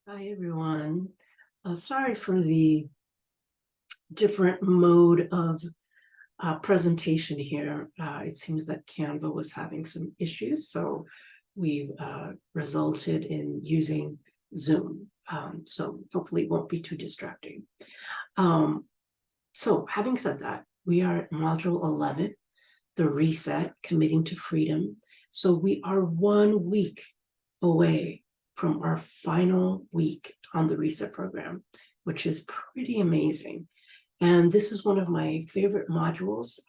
Hi, everyone. Sorry for the different mode of presentation here. It seems that Canva was having some issues, so we resulted in using Zoom. So hopefully it won't be too distracting. Um, so having said that, we are at Module 11, the Reset, Committing to Freedom. So we are 1 week away from our final week on the Reset program, which is pretty amazing. And this is one of my favorite modules.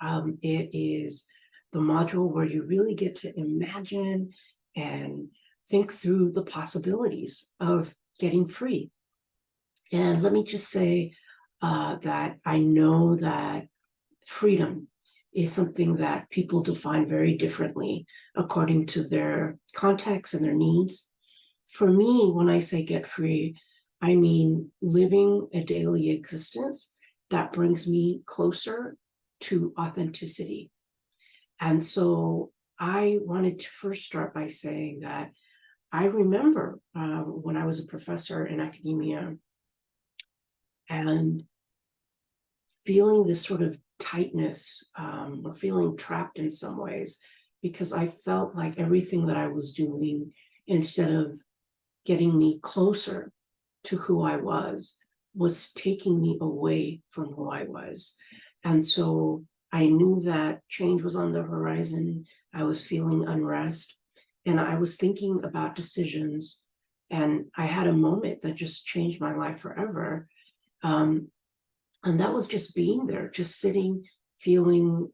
It is the module where you really get to imagine and think through the possibilities of getting free. And let me just say that I know that freedom is something that people define very differently according to their context and their needs. For me, when I say get free, I mean living a daily existence that brings me closer to authenticity. And so I wanted to first start by saying that I remember when I was a professor in academia and feeling this sort of tightness or feeling trapped in some ways because I felt like everything that I was doing, instead of getting me closer to who I was taking me away from who I was. And so I knew that change was on the horizon. I was feeling unrest and I was thinking about decisions. And I had a moment that just changed my life forever. Um, and that was just being there, just sitting, feeling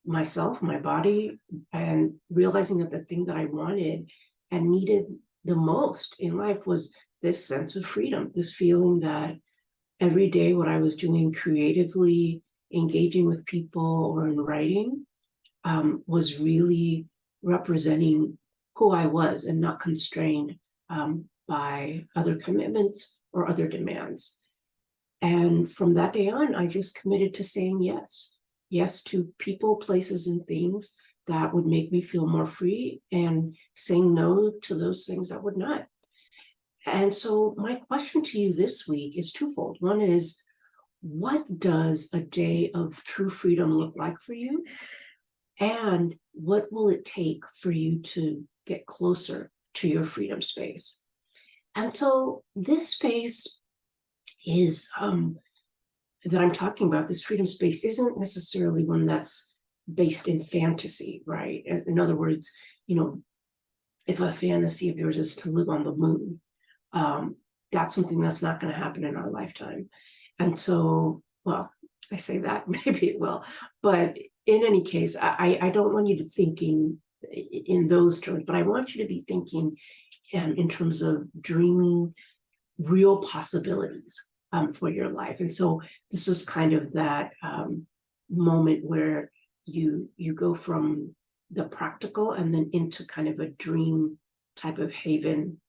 myself, my body, and realizing that the thing that I wanted and needed the most in life was this sense of freedom, this feeling that every day what I was doing creatively, engaging with people or in writing, was really representing who I was and not constrained by other commitments or other demands. And from that day on, I just committed to saying yes. Yes to people, places, and things that would make me feel more free, and saying no to those things that would not. And so, my question to you this week is twofold. One is, what does a day of true freedom look like for you? And what will it take for you to get closer to your freedom space? And so, this space is that I'm talking about, this freedom space, isn't necessarily one that's based in fantasy, right? In other words, you know, if a fantasy of yours is to live on the moon, um, that's something that's not going to happen in our lifetime. And so, well, I say that, maybe it will, but in any case, I don't want you to thinking in those terms, but I want you to be thinking in terms of dreaming real possibilities for your life. And so this is kind of that moment where you go from the practical and then into kind of a dream type of haven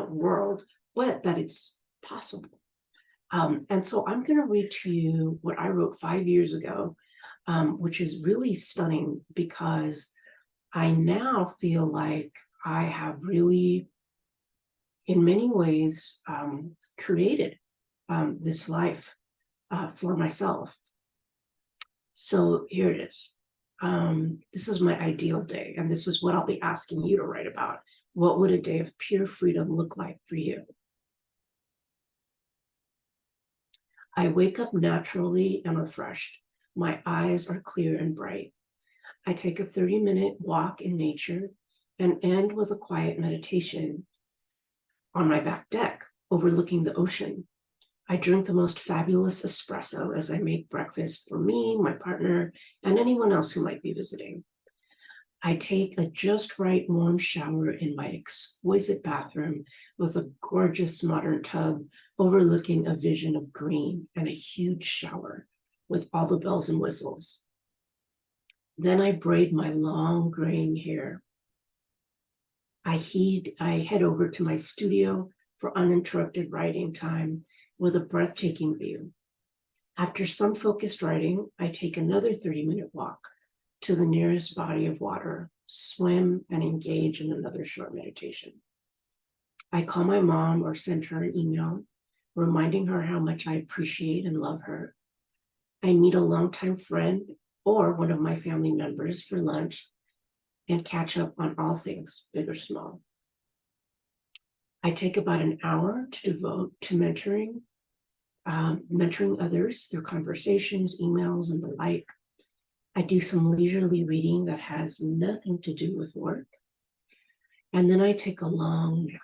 world, but that it's possible. And so I'm going to read to you what I wrote 5 years ago, which is really stunning because I now feel like I have really, in many ways, created this life for myself. So here it is. This is my ideal day, and this is what I'll be asking you to write about. What would a day of pure freedom look like for you? I wake up naturally and refreshed. My eyes are clear and bright. I take a 30-minute walk in nature and end with a quiet meditation on my back deck, overlooking the ocean. I drink the most fabulous espresso as I make breakfast for me, my partner, and anyone else who might be visiting. I take a just right warm shower in my exquisite bathroom with a gorgeous modern tub overlooking a vision of green and a huge shower with all the bells and whistles. Then I braid my long graying hair. I head over to my studio for uninterrupted writing time with a breathtaking view. After some focused writing, I take another 30-minute walk to the nearest body of water, swim, and engage in another short meditation. I call my mom or send her an email, reminding her how much I appreciate and love her. I meet a longtime friend or one of my family members for lunch and catch up on all things, big or small. I take about an hour to devote to mentoring others through conversations, emails, and the like. I do some leisurely reading that has nothing to do with work. And then I take a long nap.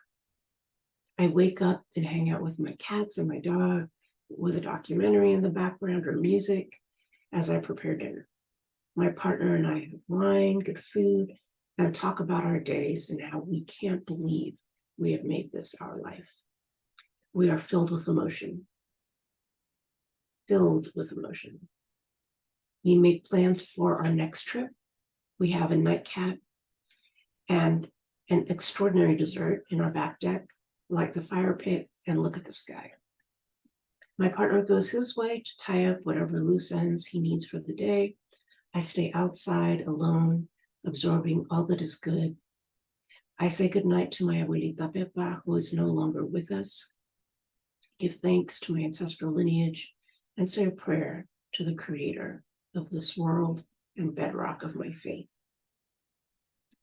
I wake up and hang out with my cats and my dog with a documentary in the background or music as I prepare dinner. My partner and I have wine, good food, and talk about our days and how we can't believe we have made this our life. We are filled with emotion. We make plans for our next trip. We have a nightcap and an extraordinary dessert in our back deck, like the fire pit, and look at the sky. My partner goes his way to tie up whatever loose ends he needs for the day. I stay outside alone, absorbing all that is good. I say goodnight to my abuelita Pepa, who is no longer with us, give thanks to my ancestral lineage, and say a prayer to the creator of this world and bedrock of my faith.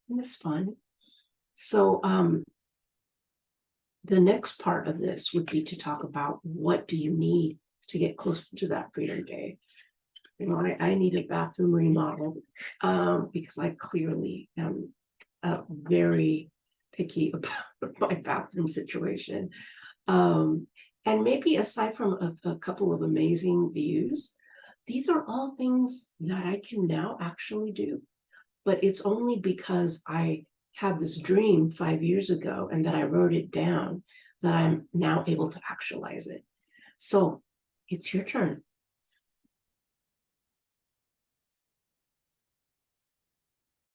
Isn't this fun? So the next part of this would be to talk about what do you need to get closer to that Freedom Day. You know, I need a bathroom remodel because I clearly am very picky about my bathroom situation. And maybe aside from a couple of amazing views, these are all things that I can now actually do. But it's only because I had this dream 5 years ago and that I wrote it down that I'm now able to actualize it. So it's your turn.